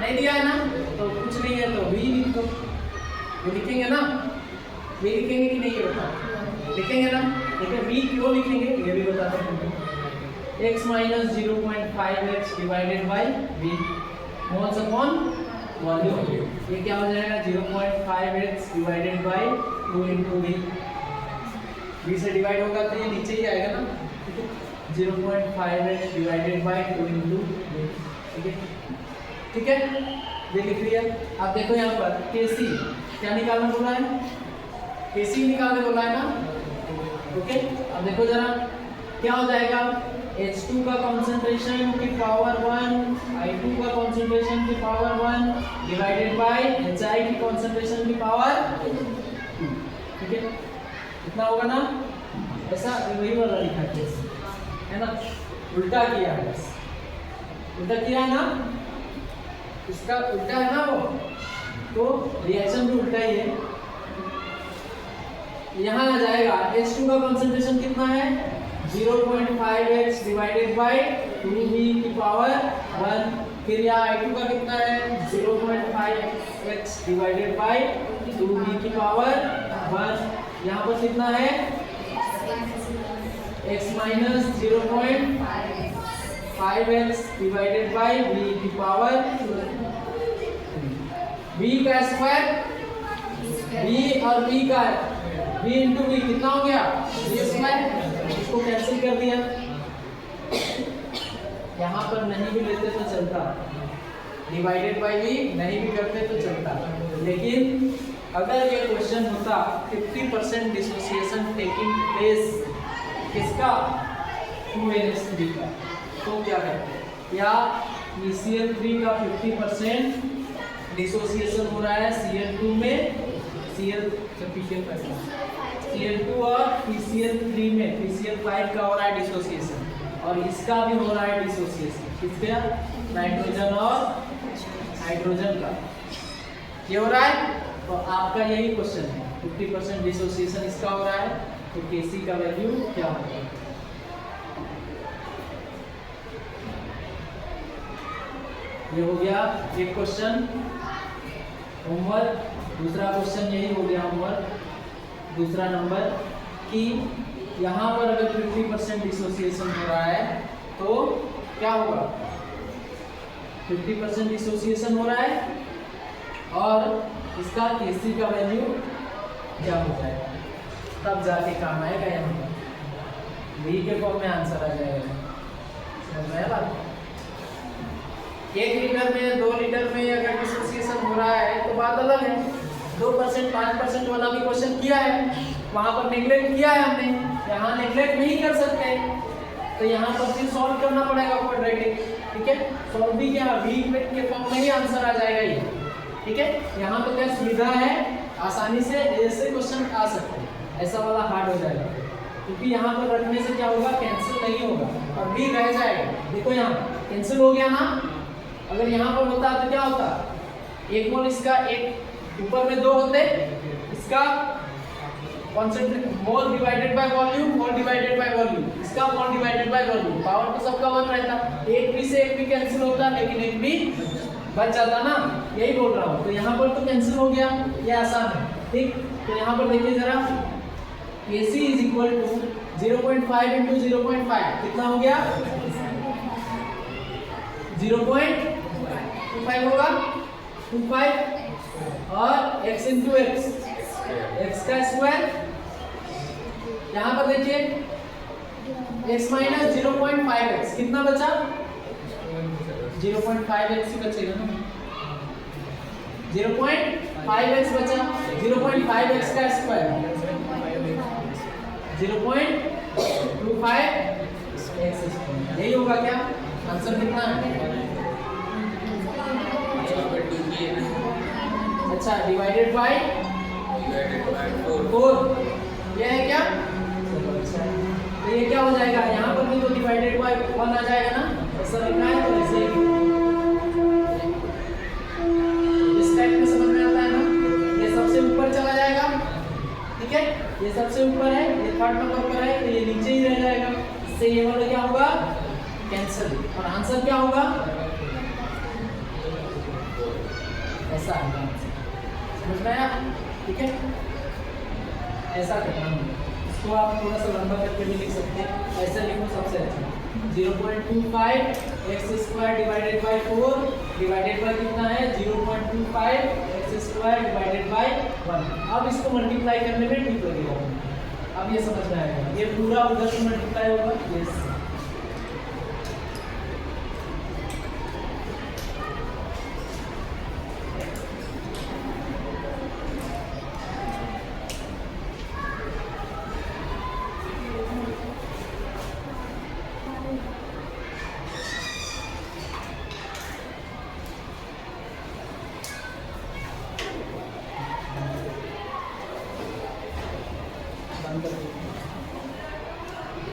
नहीं दिया है ना, तो कुछ नहीं है, तो v लिख दो। ये लिखेंगे ना, ये लिखेंगे कि नहीं, ये बताओ, लिखेंगे ना। देखिए v क्यों लिखेंगे ये भी बताते हैं। x minus 0.5x divided by v moles upon volume, ये क्या हो जाएगा? 0.5x divided by 2 into v, v से डिवाइड होगा तो ये नीचे ही आएगा ना, 0.5x divided by 2 into v, ठीक है, ठीक है, ये लिख लिया। अब देखो यहाँ पर Kc क्या निकालना बोला है? Kc निकालने बोला है ना, ओके। अब देखो जरा क्या हो जाएगा? H2 का कॉन्सेंट्रेशन की पावर 1, I2 का कॉन्सेंट्रेशन की पावर 1 डिवाइडेड बाय HI की कॉन्सेंट्रेशन की पावर 2, ठीक है, कितना होगा ना? ऐसा वही वाला लिखा है ना, उल्टा किया है, बस उल्टा किया है ना, इसका उल्टा है ना वो, तो रिएक्शन भी उल्टा ही है। यहाँ आ जाएगा H2 का कॉन्सेंट्रेशन कितना है? 0.5x डिवाइडेड बाय 2v की पावर 1, फिर यहाँ I2 का कितना है? 0.5x डिवाइडेड बाय 2v की पावर 1, यहाँ पर कितना है? x minus 0.5x divided by v की पावर v का स्क्वायर, v और v का v इंटू v कितना हो गया? v स्क्वायर, इसको कैंसिल कर दिया। यहाँ पर नहीं भी लेते तो चलता, डिवाइडेड बाय v नहीं भी करते तो चलता, लेकिन अगर ये क्वेश्चन होता 50% डिसोसिएशन टेकिंग प्लेस किसका? 2NH3 का, तो क्या करते? या Cl3 का 50% डिसोसिएशन हो रहा है Cl2 में, Cl2 और PCl3 में, PCl5 का हो रहा है डिसोसिएशन, और इसका भी हो रहा है डिसोसिएशन, किसका? नाइट्रोजन और हाइड्रोजन का, ये हो रहा है। तो आपका यही क्वेश्चन है, 50% डिसोसिएशन इसका हो रहा है, तो Kc का वैल्यू क्या होगा? ये हो गया एक क्वेश्चन होमवर्क। दूसरा क्वेश्चन यही हो गया होमवर्क, दूसरा नंबर कि यहाँ पर अगर 50% डिसोसिएशन हो रहा है तो क्या होगा। 50% डिसोसिएशन हो रहा है और इसका Kc का वैल्यू क्या हो जाएगा, तब जाके काम आएगा। यहाँ V के फॉर्म में आंसर आ जाएगा। समझ में आया बात? 1 लीटर में 2 लीटर में अगर डिसोसिएशन हो रहा है तो बात अलग है। 2% 5% वाला भी क्वेश्चन किया है, वहां पर नेग्लेक्ट किया है हमने, यहाँ नेग्लेक्ट नहीं कर सकते, तो यहाँ पर फिर सॉल्व करना पड़ेगा क्वाड्रेटिक। ठीक है, सॉल्व भी क्या V के फॉर्म में ही आंसर आ जाएगा ये। ठीक है, यहाँ तो क्या सुविधा है, आसानी से ऐसे क्वेश्चन आ सकते हैं, ऐसा वाला हार्ड हो जाएगा क्योंकि यहाँ पर रखने से क्या होगा, कैंसिल नहीं होगा और V रह जाएगा। देखो यहाँ कैंसिल हो गया ना, अगर यहाँ पर होता तो क्या होता, 1 मोल इसका, एक ऊपर में 2 होते, इसका concentration mole divided by volume, mole divided by volume, इसका mole divided by volume, power तो सबका 1 रहता, एक भी से एक भी कैंसिल होता लेकिन एक भी बच जाता ना, यही बोल रहा हूँ। तो यहाँ पर तो कैंसिल हो गया, ये आसान है। ठीक, तो यहाँ पर देखिए जरा, Kc is equal to 0.5 into 0.5 कितना हो गया, 0.25 होगा, 25 और x इंटू एक्स, एक्स का स्क्वायर। यहाँ पर देखिए x माइनस 0.5x कितना बचा, 0.5x ही बचेगा ना, 0.5x बचा, 0.5x का स्क्वायर 0.25x स्क्वायर, यही होगा क्या, आंसर कितना है। अच्छा, डिवाइडेड बाय 4, ये है क्या, तो ये क्या हो जाएगा, यहाँ पर भी तो डिवाइडेड बाय 1 आ जाएगा ना, ऐसा लिखना है तो ऐसे इस टाइप में समझ में आता है ना। ये सबसे ऊपर चला जाएगा, ठीक है, ये सबसे ऊपर है, ये 3rd नंबर पर है, तो ये नीचे ही रह जाएगा, इससे ये वाला क्या होगा, कैंसिल, और आंसर क्या होगा, ऐसा आएगा। समझ में आया? ठीक है, ऐसा करना है, इसको आप थोड़ा सा लंबा करके भी लिख सकते हैं, ऐसा लिखो सबसे अच्छा, 0.25 x square divided by 4 divided by कितना है, 0.25 एक्स स्क्वायर डिवाइडेड बाय 1। अब इसको मल्टीप्लाई करने में ठीक लगेगा, अब ये समझ में आएगा, ये पूरा उधर से मल्टीप्लाई होगा, यस। बंद कर दो।